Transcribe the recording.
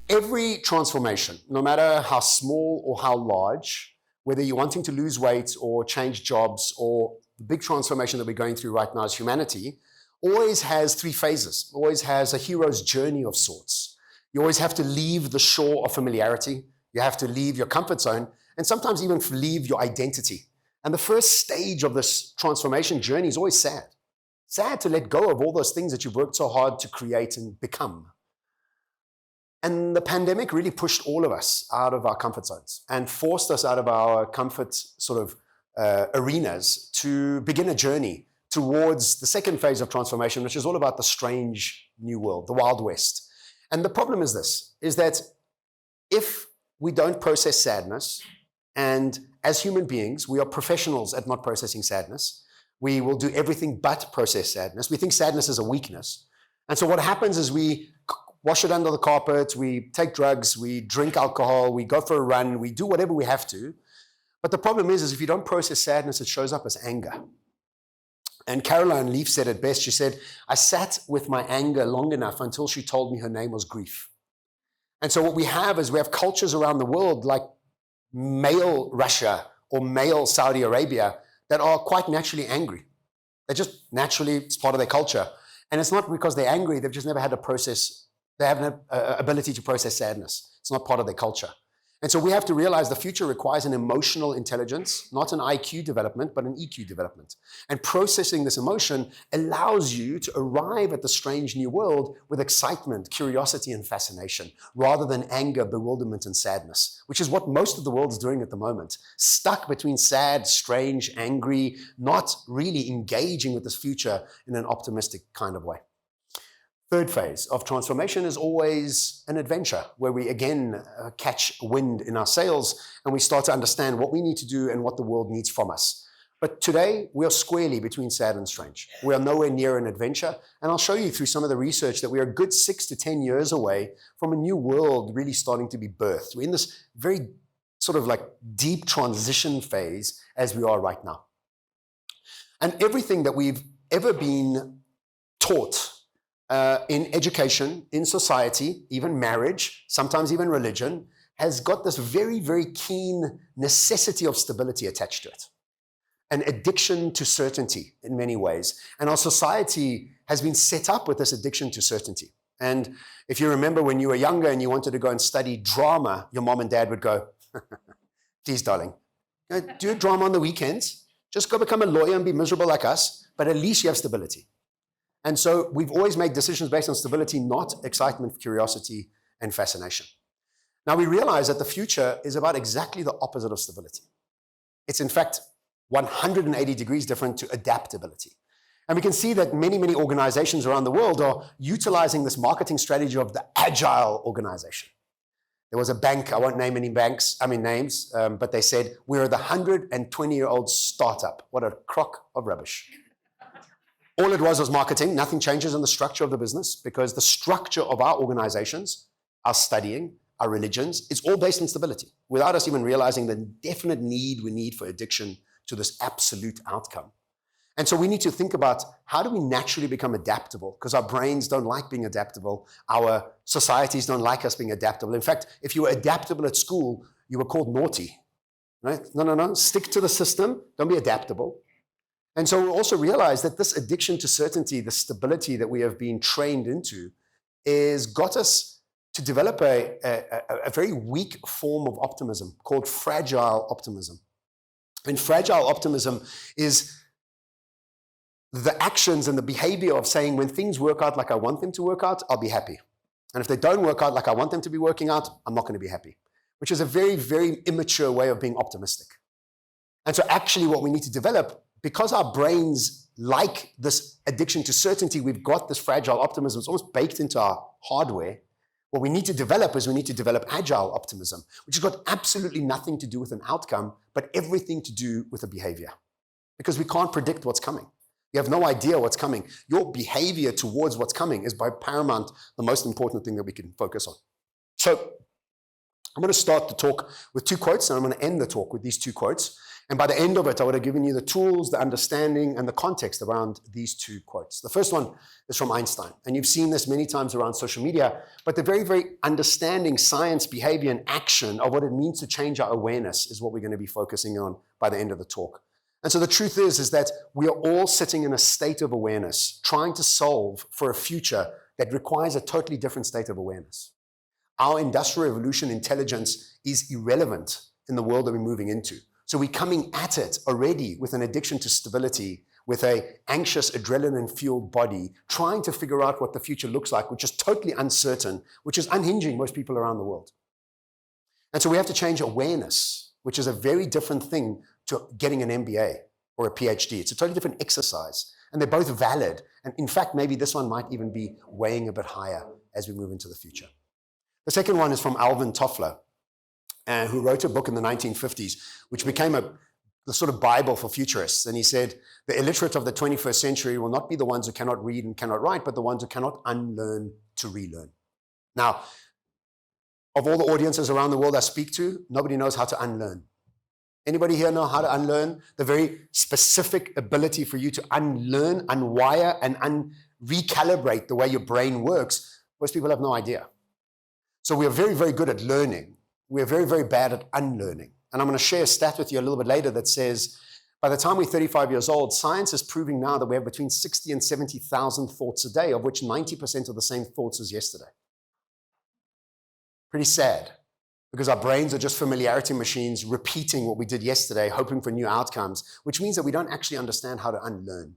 Every transformation, no matter how small or how large, whether you're wanting to lose weight or change jobs or the big transformation that we're going through right now as humanity, always has three phases, always has a hero's journey of sorts. You always have to leave the shore of familiarity. You have to leave your comfort zone and sometimes even leave your identity. And the first stage of this transformation journey is always sad. Sad to let go of all those things that you've worked so hard to create and become. And the pandemic really pushed all of us out of our comfort zones and forced us out of our comfort sort of arenas to begin a journey towards the second phase of transformation, which is all about the strange new world, the Wild West. And the problem is this, is that if we don't process sadness, and as human beings, we are professionals at not processing sadness, we will do everything but process sadness. We think sadness is a weakness. And so what happens is we wash it under the carpet, we take drugs, we drink alcohol, we go for a run, we do whatever we have to. But the problem is if you don't process sadness, it shows up as anger. And Caroline Leaf said it best. She said, I sat with my anger long enough until she told me her name was grief. And so what we have is we have cultures around the world like male Russia or male Saudi Arabia that are quite naturally angry. They're just naturally, it's part of their culture. And it's not because they're angry, they've just never had a process, they have an ability to process sadness. It's not part of their culture. And so we have to realize the future requires an emotional intelligence, not an IQ development, but an EQ development. And processing this emotion allows you to arrive at the strange new world with excitement, curiosity, and fascination, rather than anger, bewilderment, and sadness, which is what most of the world is doing at the moment. Stuck between sad, strange, angry, not really engaging with this future in an optimistic kind of way. Third phase of transformation is always an adventure where we again catch wind in our sails and we start to understand what we need to do and what the world needs from us. But today we are squarely between sad and strange. We are nowhere near an adventure, and I'll show you through some of the research that we are a good 6 to 10 years away from a new world really starting to be birthed. We're in this very sort of like deep transition phase as we are right now. And everything that we've ever been taught in education, in society, even marriage, sometimes even religion, has got this very, very keen necessity of stability attached to it. An addiction to certainty in many ways. And our society has been set up with this addiction to certainty. And if you remember when you were younger and you wanted to go and study drama, your mom and dad would go, please, darling, do drama on the weekends. Just go become a lawyer and be miserable like us, but at least you have stability. And so we've always made decisions based on stability, not excitement, curiosity, and fascination. Now we realize that the future is about exactly the opposite of stability. It's in fact 180 degrees different to adaptability. And we can see that many, many organizations around the world are utilizing this marketing strategy of the agile organization. There was a bank, I won't name any names, but they said, we're the 120-year-old startup. What a crock of rubbish. All it was marketing. Nothing changes in the structure of the business because the structure of our organizations, our studying, our religions, it's all based on stability without us even realizing the definite need we need for addiction to this absolute outcome. And so we need to think about how do we naturally become adaptable, because our brains don't like being adaptable. Our societies don't like us being adaptable. In fact, if you were adaptable at school, you were called naughty. Right? No. Stick to the system. Don't be adaptable. And so we also realize that this addiction to certainty, the stability that we have been trained into, is got us to develop a very weak form of optimism called fragile optimism. And fragile optimism is the actions and the behavior of saying when things work out like I want them to work out, I'll be happy. And if they don't work out like I want them to be working out, I'm not going to be happy, which is a very, very immature way of being optimistic. And so actually what we need to develop, because our brains like this addiction to certainty, we've got this fragile optimism. It's almost baked into our hardware. What we need to develop is we need to develop agile optimism, which has got absolutely nothing to do with an outcome, but everything to do with a behavior. Because we can't predict what's coming. You have no idea what's coming. Your behavior towards what's coming is by paramount the most important thing that we can focus on. So I'm going to start the talk with 2 quotes, and I'm going to end the talk with these 2 quotes. And by the end of it, I would have given you the tools, the understanding, and the context around these 2 quotes. The first one is from Einstein, and you've seen this many times around social media, but the very, very understanding science, behavior, and action of what it means to change our awareness is what we're going to be focusing on by the end of the talk. And so the truth is that we are all sitting in a state of awareness, trying to solve for a future that requires a totally different state of awareness. Our industrial revolution intelligence is irrelevant in the world that we're moving into. So we're coming at it already with an addiction to stability, with an anxious, adrenaline-fueled body, trying to figure out what the future looks like, which is totally uncertain, which is unhinging most people around the world. And so we have to change awareness, which is a very different thing to getting an MBA or a PhD. It's a totally different exercise, and they're both valid. And in fact, maybe this one might even be weighing a bit higher as we move into the future. The second one is from Alvin Toffler, who wrote a book in the 1950s, which became the sort of Bible for futurists. And he said, the illiterate of the 21st century will not be the ones who cannot read and cannot write, but the ones who cannot unlearn to relearn. Now, of all the audiences around the world I speak to, nobody knows how to unlearn. Anybody here know how to unlearn? The very specific ability for you to unlearn, unwire, and recalibrate the way your brain works, most people have no idea. So we are very, very good at learning. We're very, very bad at unlearning. And I'm going to share a stat with you a little bit later that says, by the time we're 35 years old, science is proving now that we have between 60 and 70,000 thoughts a day, of which 90% are the same thoughts as yesterday. Pretty sad, because our brains are just familiarity machines repeating what we did yesterday, hoping for new outcomes, which means that we don't actually understand how to unlearn.